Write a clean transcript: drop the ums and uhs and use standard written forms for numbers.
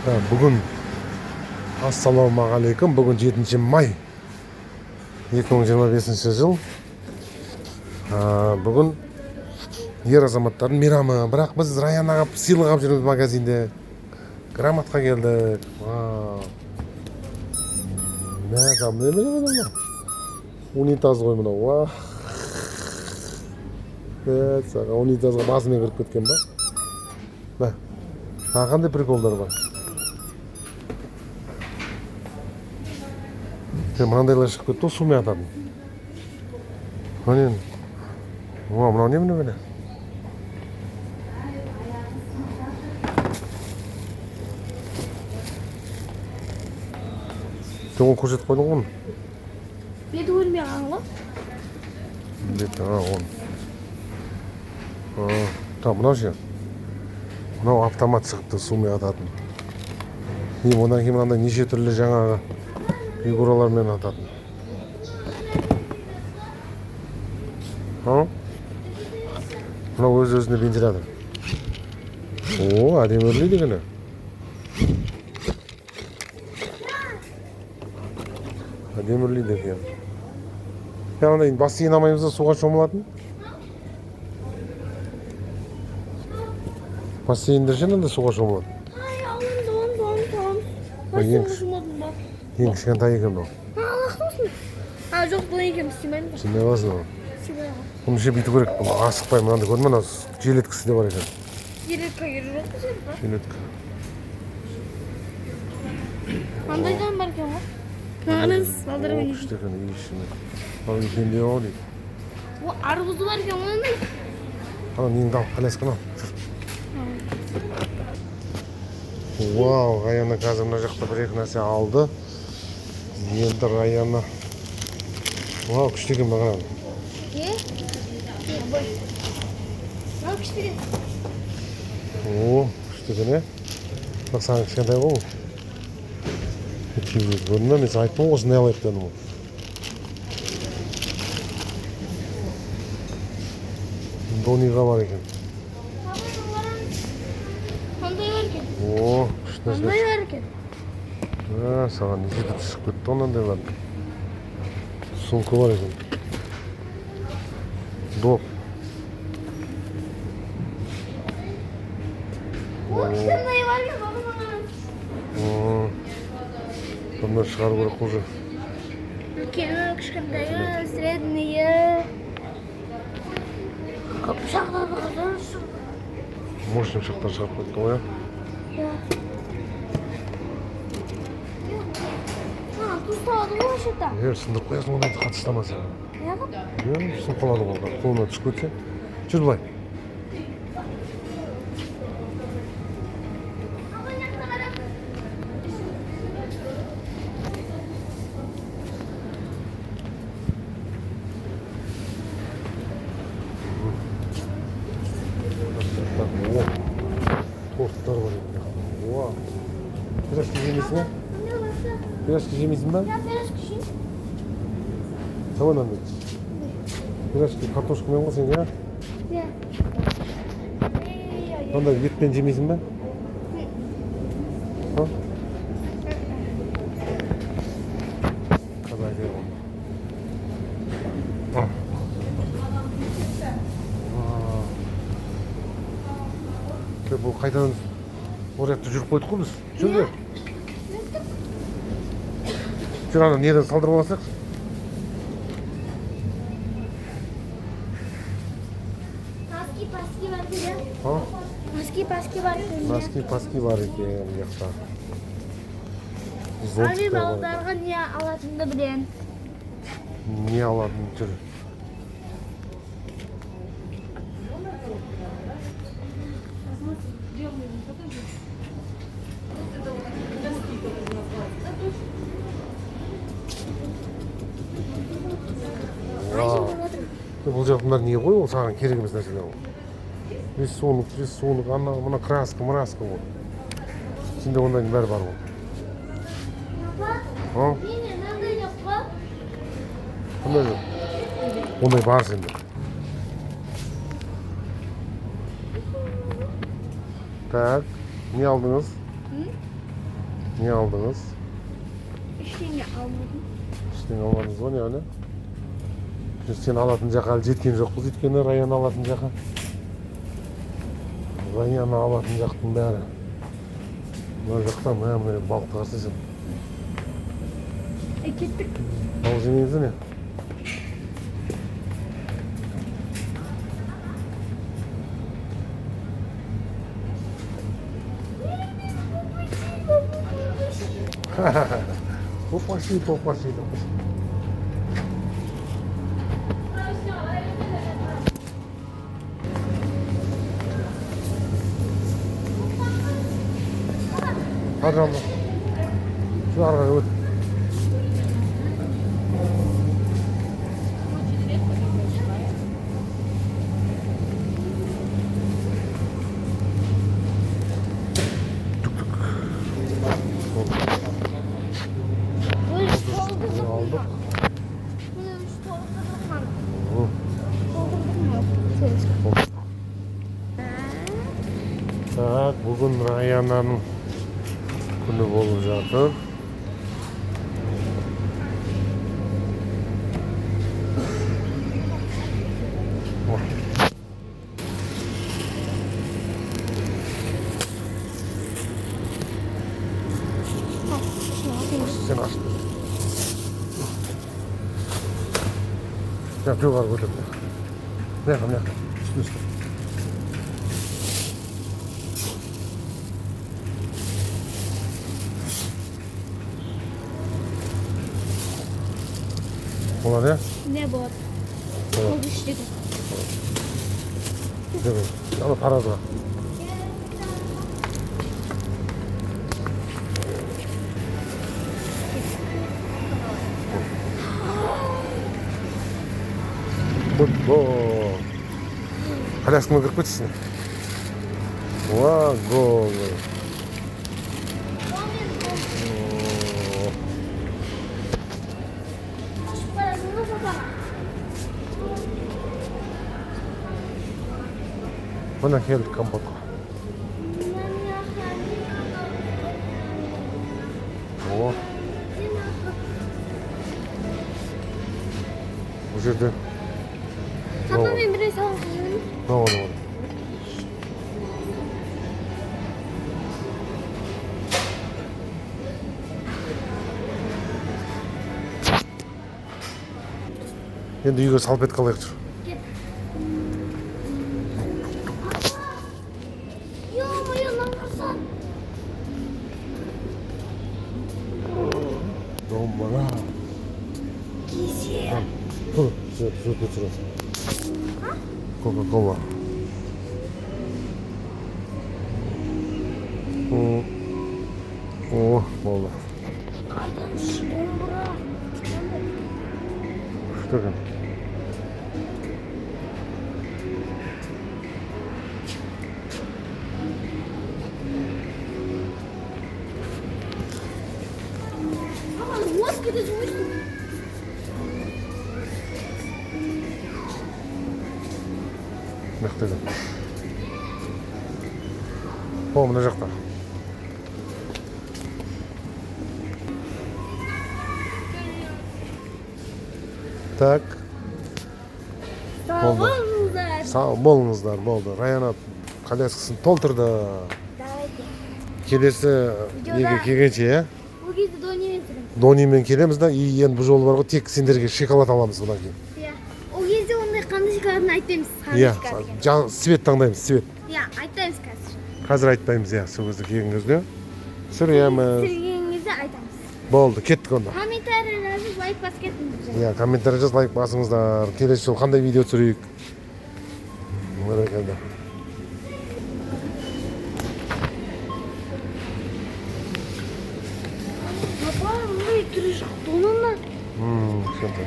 Бүгін ассалаумағалейкум. Бүгін 7 май 2025 жыл. Бүгін ер азаматтардың мейрамы. Бірақ біз Раян аға сыйлық алып жүрміз магазинде. Грамотқа келдік. Унитаз ғой мынау. Унитазға басымен кіріп кеткен ба? Қандай приколдар бар? Мынандайлар шығып кетті, сумен ататын. Мынау не міне? Оны көрсетіп қойдың ғой? Беті көрмей қалған ғой? Беті, мынау ше? Мынау автомат шығыпты, сумен ататын. Одан кейін мынандай неше түрлі жаңағы фигуралармен ататын. Мынау өз-өзіне вентилятор. Әдемі өрлейді екен. Әдемі өрлейді екен. Яғни бассейн алмаймыз да суға шомылатын? Бассейндер жинында суға шомылатын? Ең кішкентай екен бұл. Алақтың жоқ, бұл екен істемеймін. Істемей қаласың ол? Істемей қаласың. Бұны ше бүйту керек. Бұл асықпай мынанды көрдің ме? Желеткісі де бар екен. Желетка керек жоқ па сен? Желетка. Қандайдан бар екен ғой? Қағаныз салдырып өйнейді. Күшті екен, үй ішіне. Ал үлкендеу ау дейді. Арбузы бар екен ғой? Неңді ал, колясканы ал. Вау, Раяна қазір мына жақта бір-екі нәрсе алды. Енді Раяна. Вау, күшті екен бағанағы. Мынау күшті екен. Күшті екен, Бірақ саған кішкентай ғой. Көрдің бе, мен сен айттым ғой, осындай алайық дедім ғой. Дониға бар екен. Қандай бар екен? Күшті нәрсе. Қандай бар екен? Саған неше түрлі шығып кетті онандайлар. Сумка бар екен. Доп. Кішкентай бар екен, бағынаған. Бұндар шығару керек қожа. Үлкені, кішкентайы, среднийі. Пышақтарды қырдыршы. Мощный пышақтар шығарып кетті ғой, Тұз салады ғой шетта. Сындырып қоясың, ондайды қатыстамаса. Неғып? Сын қалады ғой, қолына түсіп кетсе. Жүр былай. Торттар бар екен. Пирожки жемейсің ба? Пирожки жемейсің ба? Пирожки жеймін. Давай нам пирожки картошкамен ғой сен, Онда етпен жемейсің ба? Қазір айтайық оны. Бұл қайтадан орақта жүріп қойдық қой біз. Жүрді. Жүр ана неден салдырып аласақ? Носки-паски бар екен. Носки-паски бар екен. Носки-паски бар екен жақта. Мен балдарға не алатынды білем. Не алатын жүр. Бұл жағында не ғой, ол саған керек емес нәрселер ғой. Рисунок, мына краска ғой. Сенде ондайдың бәрі бар ғой. Менен мынандай жоқ қой. Қандай жоқ? Ондай бар сенде. Так, не алдыңыз? Не алдыңыз? Ештеңе алмадым. Ештеңе алмадыңыз ғой, не? Сен алатын жаққа әлі жеткен жоқпыз, өйткені Раян алатын жаққа. Раян алатын жақтың бәрі. Мына жақта мына балықты қарсы сен. Кеттік. Балық жемейміз не? Попаси. Hadi şu arkaya öt. Aldık. Так, бүгін Раянаның күні болып жатыр. Sen açtın. Yok var burada. Ne yapalım? Üstüne. Ola ne? Ne bu? O düştü. Değil. Ama para da. Футбол. Колясканы кіріп кетсін. Уа, гол. Bana geldik kampaka. О. Bu жерде. Папамен бірге салып жүрмін. Ne oldu? Енді үйге салып қалайық жүр. Ё-моё, нанғырсан. Домбара. Кесе. Тұр, тұр. Кока-кола. О, болды. Қайданшы, домбыра. Что там? Мама, мозги да звучит. Мектебі. О, мына жақта. Так. Sağ olunuzlar. Sağ болыңыздар, болды. Раяна коляскасын толтырды. Давайте. Келесі неге келгенше, иә? Бұл кезде донемен тұрмын. Донимен келеміз да, и енді бұл жолы бар ғой, тек сендерге шоколад аламыз бұдан кейін. Иә. Ол кезде ондай қандай шоколадын айтпаймыз. Иә, свет таңдаймыз, свет. Иә, айтпаймыз қазір. Қазір айтпаймыз, иә, сол кезде келген кезде. Сүреміз. Сірген кезде айтамыз. Болды, кеттік онда. Комментарий жазып, лайк басып кетіңіздер. Иә, комментарий жаз, лайк басыңыздар. Келесі жолы қандай видео түсірейік. Бәрекелді. Папа, мұндай түрі жоқ. Донымнан. Кішкентай.